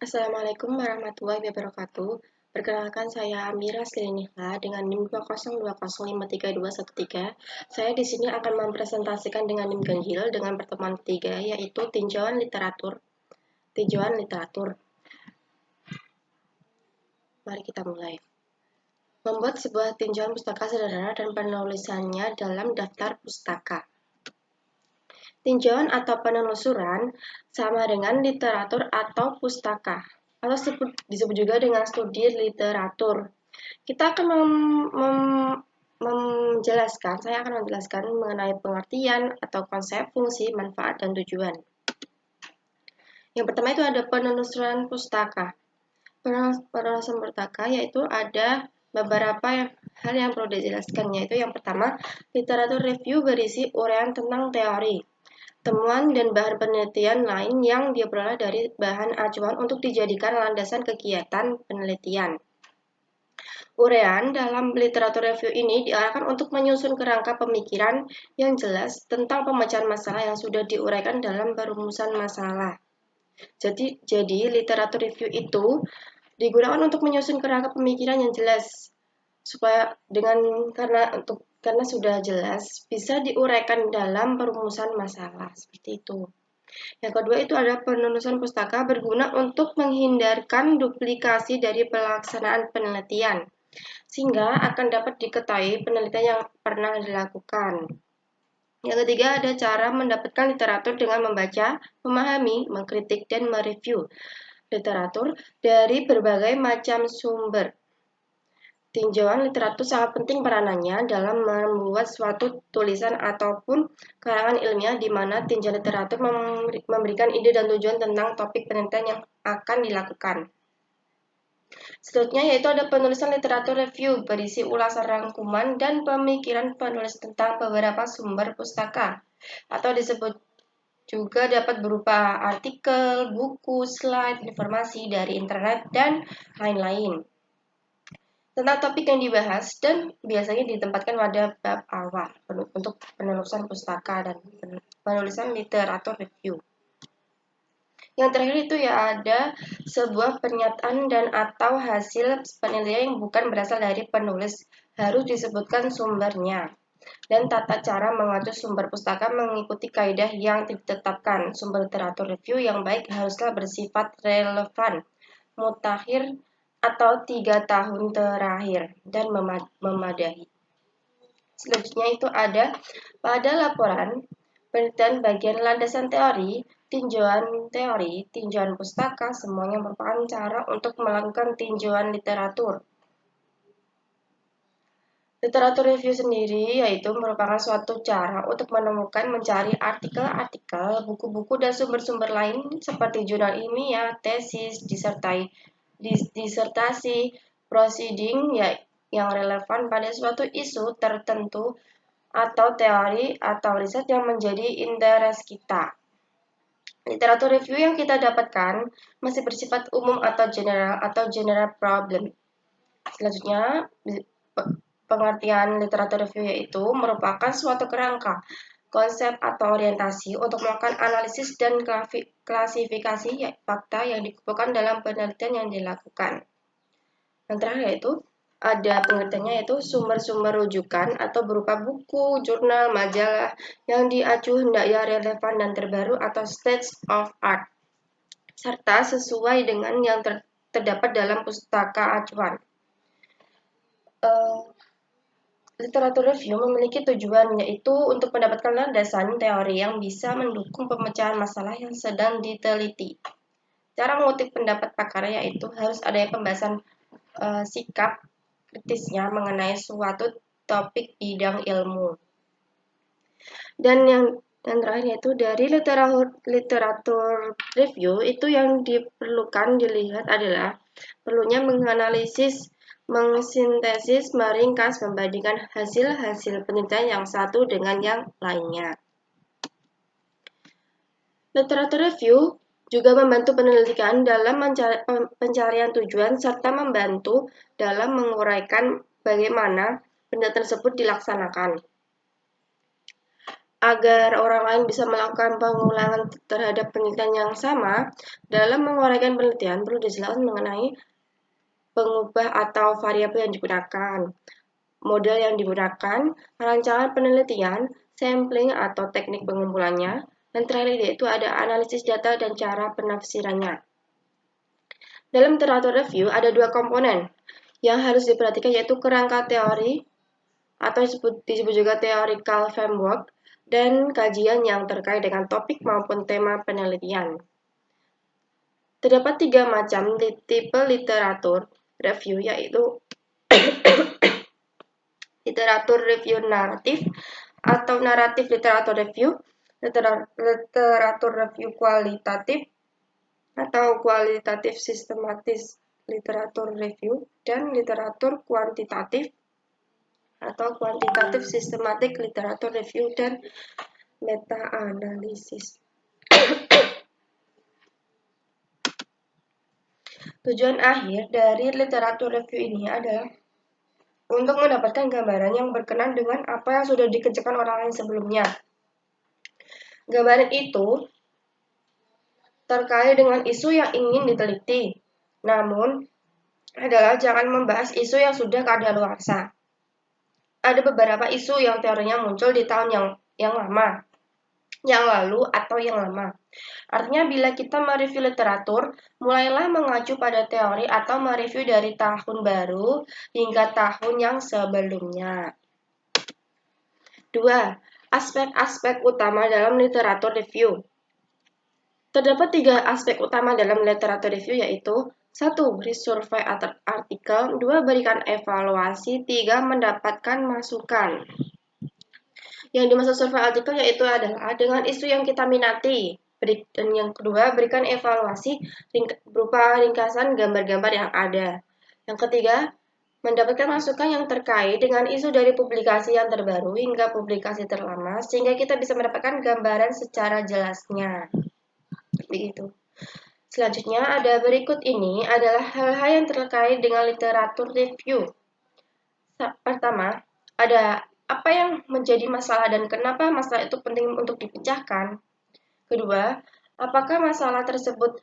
Assalamualaikum warahmatullahi wabarakatuh. Perkenalkan saya Amira Slinika dengan NIM 202053213. Saya di sini akan mempresentasikan dengan NIM ganjil dengan pertemuan ketiga yaitu tinjauan literatur. Tinjauan literatur. Mari kita mulai. Membuat sebuah tinjauan pustaka sederhana dan penulisannya dalam daftar pustaka. Tinjauan atau penelusuran sama dengan literatur atau pustaka, atau disebut juga dengan studi literatur. Kita akan saya akan menjelaskan mengenai pengertian atau konsep, fungsi, manfaat, dan tujuan. Yang pertama itu ada penelusuran pustaka. Penelusuran pustaka yaitu ada beberapa hal yang perlu dijelaskan, yaitu yang pertama, literatur review berisi uraian tentang teori, temuan dan bahan penelitian lain yang diperoleh dari bahan acuan untuk dijadikan landasan kegiatan penelitian. Uraian dalam literatur review ini diarahkan untuk menyusun kerangka pemikiran yang jelas tentang pemecahan masalah yang sudah diuraikan dalam perumusan masalah. Jadi literatur review itu digunakan untuk menyusun kerangka pemikiran yang jelas supaya karena sudah jelas bisa diuraikan dalam perumusan masalah seperti itu. Yang kedua itu ada penelusuran pustaka berguna untuk menghindarkan duplikasi dari pelaksanaan penelitian, sehingga akan dapat diketahui penelitian yang pernah dilakukan. Yang ketiga ada cara mendapatkan literatur dengan membaca, memahami, mengkritik, dan mereview literatur dari berbagai macam sumber. Tinjauan literatur sangat penting peranannya dalam membuat suatu tulisan ataupun karangan ilmiah di mana tinjauan literatur memberikan ide dan tujuan tentang topik penelitian yang akan dilakukan. Selanjutnya yaitu ada penulisan literatur review berisi ulasan rangkuman dan pemikiran penulis tentang beberapa sumber pustaka, atau disebut juga dapat berupa artikel, buku, slide, informasi dari internet, dan lain-lain tentang topik yang dibahas, dan biasanya ditempatkan pada bab awal untuk penelusuran pustaka dan penulisan literatur review. Yang terakhir itu ya ada sebuah pernyataan dan atau hasil penelitian yang bukan berasal dari penulis, harus disebutkan sumbernya. Dan tata cara mengatur sumber pustaka mengikuti kaidah yang ditetapkan. Sumber literatur review yang baik haruslah bersifat relevan, mutakhir atau 3 tahun terakhir, dan memadai. Selanjutnya itu ada pada laporan penelitian bagian landasan teori, tinjauan pustaka, semuanya merupakan cara untuk melakukan tinjauan literatur. Literatur review sendiri yaitu merupakan suatu cara untuk mencari artikel-artikel, buku-buku, dan sumber-sumber lain seperti jurnal ilmiah, tesis, disertasi, proceeding yang relevan pada suatu isu tertentu atau teori atau riset yang menjadi interest kita. Literatur review yang kita dapatkan masih bersifat umum atau general problem. Selanjutnya, pengertian literatur review yaitu merupakan suatu kerangka, konsep atau orientasi untuk melakukan analisis dan klasifikasi fakta yang dikumpulkan dalam penelitian yang dilakukan. Yang terakhir yaitu ada pengertiannya yaitu sumber-sumber rujukan atau berupa buku, jurnal, majalah yang diacu hendaknya relevan dan terbaru atau state of art, serta sesuai dengan yang terdapat dalam pustaka acuan. Literatur review memiliki tujuan yaitu untuk mendapatkan landasan teori yang bisa mendukung pemecahan masalah yang sedang diteliti. Cara mengutip pendapat pakar yaitu harus adanya pembahasan sikap kritisnya mengenai suatu topik bidang ilmu. Dan yang terakhir yaitu dari literatur review itu yang diperlukan dilihat adalah perlunya menganalisis, mengsintesis, meringkas, membandingkan hasil-hasil penelitian yang satu dengan yang lainnya. Literatur review juga membantu penelitian dalam pencarian tujuan serta membantu dalam menguraikan bagaimana penelitian tersebut dilaksanakan. agar orang lain bisa melakukan pengulangan terhadap penelitian yang sama, dalam menguraikan penelitian perlu dijelaskan mengenai pengubah atau variabel yang digunakan, model yang digunakan, rancangan penelitian, sampling atau teknik pengumpulannya, dan terakhir yaitu ada analisis data dan cara penafsirannya. Dalam literatur review ada dua komponen yang harus diperhatikan yaitu kerangka teori atau disebut juga theoretical framework dan kajian yang terkait dengan topik maupun tema penelitian. Terdapat tiga macam tipe literatur review yaitu literatur review naratif atau naratif literatur review, literatur review kualitatif atau kualitatif sistematis literatur review, dan literatur kuantitatif atau kuantitatif sistematik literatur review dan meta-analisis. Tujuan akhir dari literatur review ini adalah untuk mendapatkan gambaran yang berkenan dengan apa yang sudah dikerjakan orang lain sebelumnya. Gambaran itu terkait dengan isu yang ingin diteliti, namun adalah jangan membahas isu yang sudah kadaluarsa. Ada beberapa isu yang teorinya muncul di tahun yang lalu atau yang lama. Artinya bila kita mereview literatur, mulailah mengacu pada teori atau mereview dari tahun baru hingga tahun yang sebelumnya. 2. Aspek-aspek utama dalam literatur review. Terdapat 3 aspek utama dalam literatur review yaitu 1. Resurvey artikel, 2. Berikan evaluasi, 3. Mendapatkan masukan. Yang dimaksud survei artikel yaitu adalah dengan isu yang kita minati. Dan yang kedua, berikan evaluasi berupa ringkasan gambar-gambar yang ada. Yang ketiga, mendapatkan masukan yang terkait dengan isu dari publikasi yang terbaru hingga publikasi terlama, sehingga kita bisa mendapatkan gambaran secara jelasnya. Begitu. Selanjutnya, ada berikut ini adalah hal-hal yang terkait dengan literatur review. Pertama, ada apa yang menjadi masalah dan kenapa masalah itu penting untuk dipecahkan. Kedua, apakah masalah tersebut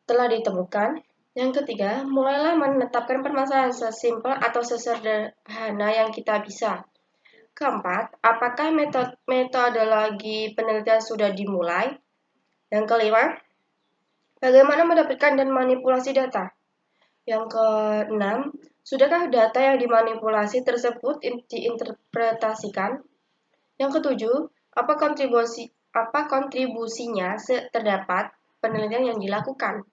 telah ditemukan? Yang ketiga, mulailah menetapkan permasalahan sesimpel atau sesederhana yang kita bisa. Keempat, apakah metodologi penelitian sudah dimulai? Yang kelima, bagaimana mendapatkan dan manipulasi data? Yang keenam, sudahkah data yang dimanipulasi tersebut diinterpretasikan? Yang ketujuh, apa kontribusinya terdapat penelitian yang dilakukan?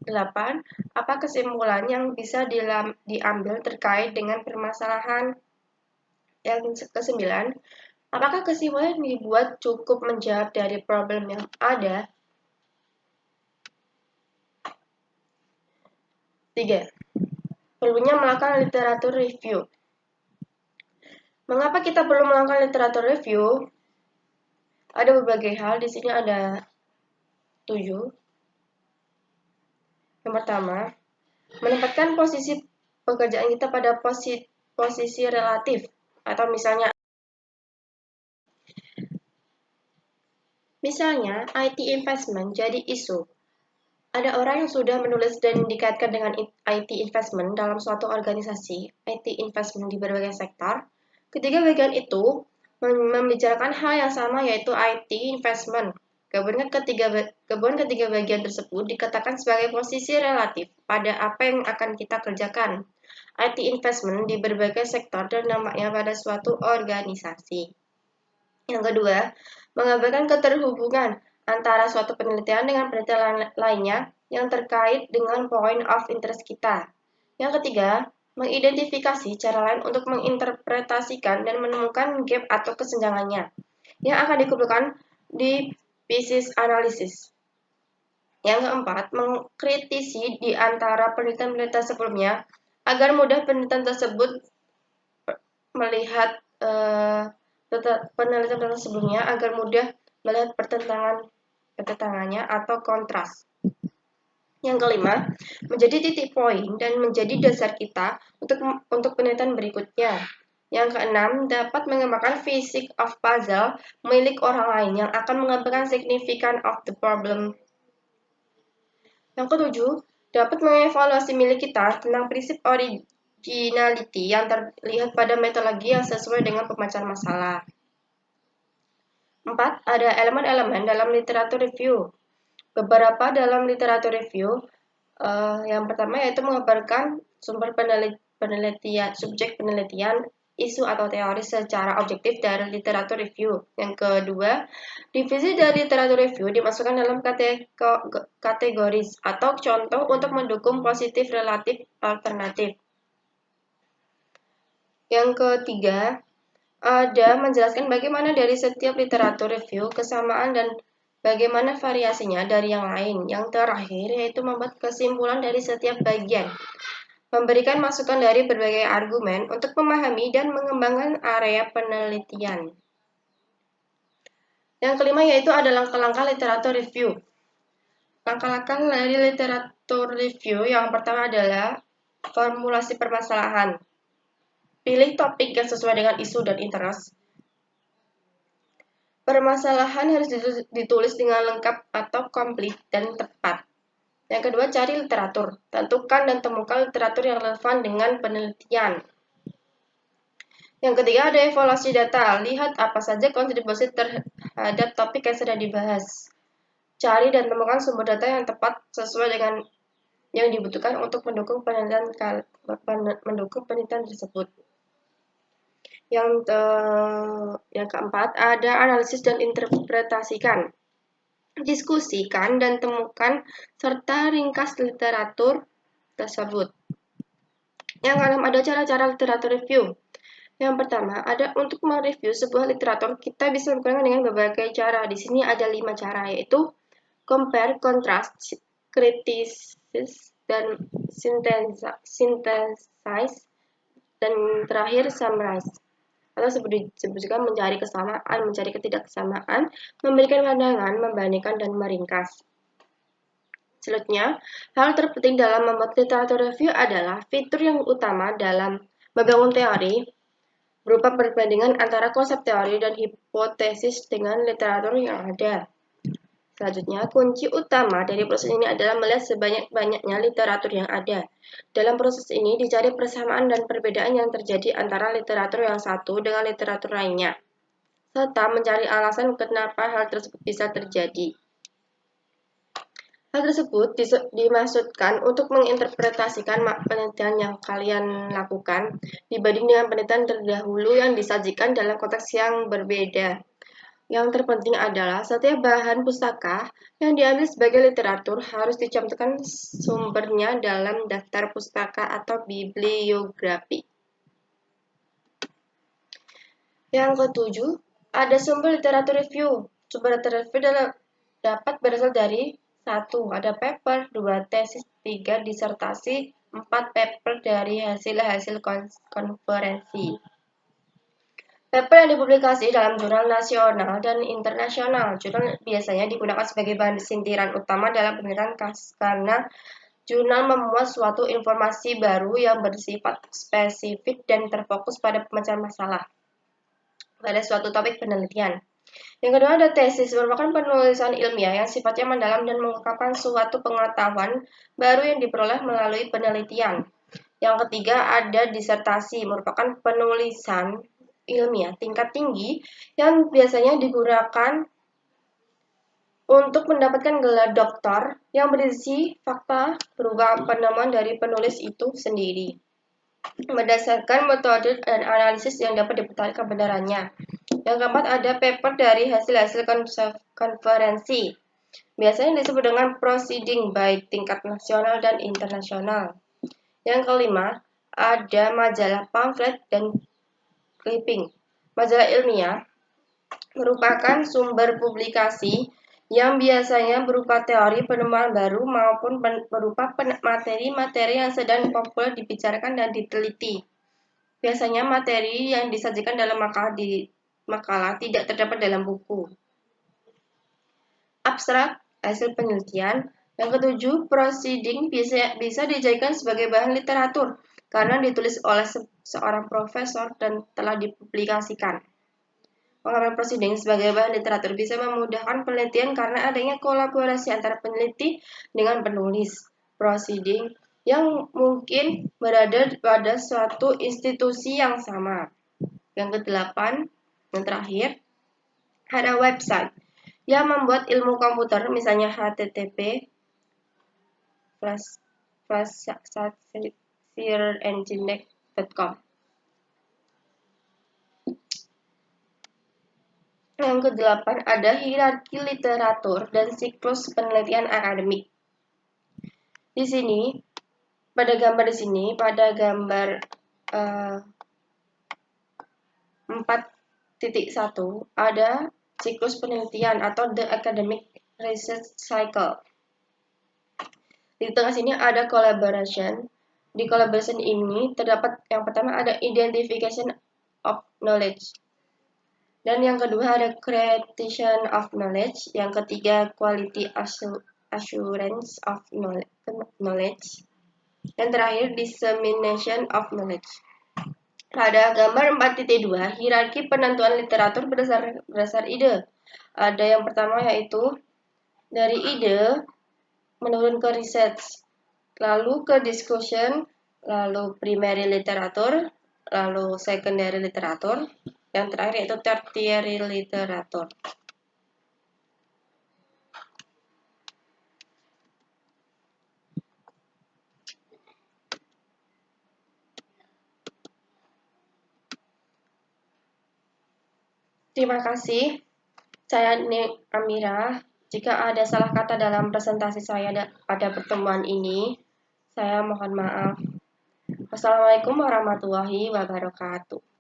8. Apa kesimpulan yang bisa diambil terkait dengan permasalahan? Yang ke-9, apakah kesimpulan yang dibuat cukup menjawab dari problem yang ada? 3. Perlunya melakukan literatur review. Mengapa kita perlu melakukan literatur review? Ada berbagai hal, di sini ada 7. Yang pertama, menempatkan posisi pekerjaan kita pada posisi relatif, atau misalnya IT investment jadi isu. Ada orang yang sudah menulis dan dikaitkan dengan IT investment dalam suatu organisasi, IT investment di berbagai sektor. Ketiga bagian itu membicarakan hal yang sama yaitu IT investment. Gabungan ketiga bagian tersebut dikatakan sebagai posisi relatif pada apa yang akan kita kerjakan. IT investment di berbagai sektor dan nampaknya pada suatu organisasi. Yang kedua, mengabarkan keterhubungan antara suatu penelitian dengan penelitian lainnya yang terkait dengan point of interest kita. Yang ketiga, mengidentifikasi cara lain untuk menginterpretasikan dan menemukan gap atau kesenjangannya yang akan dikumpulkan di basis analysis. Yang keempat, mengkritisi di antara penelitian-penelitian sebelumnya agar mudah penelitian tersebut melihat penelitian sebelumnya agar mudah melihat pertentangannya atau kontras. Yang kelima, menjadi titik poin dan menjadi dasar kita untuk penelitian berikutnya. Yang keenam, dapat mengembangkan physics of puzzle milik orang lain yang akan mengembangkan significance of the problem. Yang ketujuh, dapat mengevaluasi milik kita tentang prinsip originality yang terlihat pada metodologi yang sesuai dengan pemecahan masalah. 4. Ada elemen-elemen dalam literatur review. Beberapa dalam literatur review, yang pertama yaitu mengabarkan sumber penelitian, subjek penelitian, isu atau teori secara objektif dari literatur review. Yang kedua, divisi dari literatur review dimasukkan dalam kategoris atau contoh untuk mendukung positif, relatif, alternatif. Yang ketiga, ada menjelaskan bagaimana dari setiap literatur review kesamaan dan bagaimana variasinya dari yang lain. Yang terakhir yaitu membuat kesimpulan dari setiap bagian. Memberikan masukan dari berbagai argumen untuk memahami dan mengembangkan area penelitian. Yang kelima yaitu ada langkah-langkah literatur review. Langkah-langkah dari literatur review yang pertama adalah formulasi permasalahan. Pilih topik yang sesuai dengan isu dan interest. Permasalahan harus ditulis dengan lengkap atau komplit dan tepat. Yang kedua, cari literatur. Tentukan dan temukan literatur yang relevan dengan penelitian. Yang ketiga, ada evaluasi data. Lihat apa saja kontribusi terhadap topik yang sedang dibahas. Cari dan temukan sumber data yang tepat sesuai dengan yang dibutuhkan untuk mendukung penelitian tersebut. Yang keempat, ada analisis dan interpretasikan. Diskusikan dan temukan serta ringkas literatur tersebut. Yang keenam, ada cara-cara literatur review. Yang pertama, ada untuk mereview sebuah literatur, kita bisa melakukan dengan berbagai cara. Di sini ada 5 cara, yaitu compare, contrast, criticize, dan synthesize, dan terakhir summarize. Atau disebut juga mencari kesamaan, mencari ketidaksamaan, memberikan pandangan, membandingkan, dan meringkas. Selanjutnya, hal terpenting dalam membuat literatur review adalah fitur yang utama dalam membangun teori, berupa perbandingan antara konsep teori dan hipotesis dengan literatur yang ada. Selanjutnya, kunci utama dari proses ini adalah melihat sebanyak-banyaknya literatur yang ada. Dalam proses ini dicari persamaan dan perbedaan yang terjadi antara literatur yang satu dengan literatur lainnya, serta mencari alasan kenapa hal tersebut bisa terjadi. Hal tersebut dimaksudkan untuk menginterpretasikan penelitian yang kalian lakukan dibanding dengan penelitian terdahulu yang disajikan dalam konteks yang berbeda. Yang terpenting adalah setiap bahan pustaka yang diambil sebagai literatur harus dicantumkan sumbernya dalam daftar pustaka atau bibliografi. Yang ketujuh, ada sumber literatur review. Sumber literatur review dapat berasal dari 1. Ada paper, 2. Tesis, 3. Disertasi, 4. Paper dari hasil-hasil konferensi. Paper yang dipublikasi dalam jurnal nasional dan internasional. Jurnal biasanya digunakan sebagai bahan sindiran utama dalam penelitian karena jurnal memuat suatu informasi baru yang bersifat spesifik dan terfokus pada pemecahan masalah pada suatu topik penelitian. Yang kedua ada tesis, merupakan penulisan ilmiah yang sifatnya mendalam dan mengungkapkan suatu pengetahuan baru yang diperoleh melalui penelitian. Yang ketiga ada disertasi, merupakan penulisan ilmiah tingkat tinggi yang biasanya digunakan untuk mendapatkan gelar doktor yang berisi fakta berupa penemuan dari penulis itu sendiri berdasarkan metode dan analisis yang dapat dipercayai kebenarannya. Yang keempat ada paper dari hasil-hasil konferensi, biasanya disebut dengan proceeding baik tingkat nasional dan internasional. Yang kelima ada majalah, pamflet, dan clipping. Majalah ilmiah merupakan sumber publikasi yang biasanya berupa teori penemuan baru maupun berupa materi-materi yang sedang populer dibicarakan dan diteliti. Biasanya materi yang disajikan dalam makalah tidak terdapat dalam buku. Abstrak, hasil penelitian. Yang ketujuh, proceeding bisa dijadikan sebagai bahan literatur. karena ditulis oleh seorang profesor dan telah dipublikasikan. Pengalaman proceeding sebagai bahan literatur bisa memudahkan penelitian karena adanya kolaborasi antara peneliti dengan penulis. Proceeding yang mungkin berada pada suatu institusi yang sama. Yang kedelapan, yang terakhir, ada website yang membuat ilmu komputer, misalnya http://searchengine.com. Yang kedelapan ada hierarki literatur dan siklus penelitian akademik. Di sini, pada gambar 4.1 ada siklus penelitian atau the academic research cycle. Di tengah sini ada collaboration. Di collaboration ini terdapat yang pertama ada identification of knowledge. Dan yang kedua ada creation of knowledge. Yang ketiga quality assurance of knowledge. Dan terakhir dissemination of knowledge. Pada gambar 4.2, hierarki penentuan literatur berdasar ide. Ada yang pertama yaitu dari ide menurun ke research, lalu ke discussion, lalu primary literatur, lalu secondary literatur, yang terakhir yaitu tertiary literatur. Terima kasih. Saya Nik Amira. Jika ada salah kata dalam presentasi saya pada pertemuan ini, saya mohon maaf. Wassalamualaikum warahmatullahi wabarakatuh.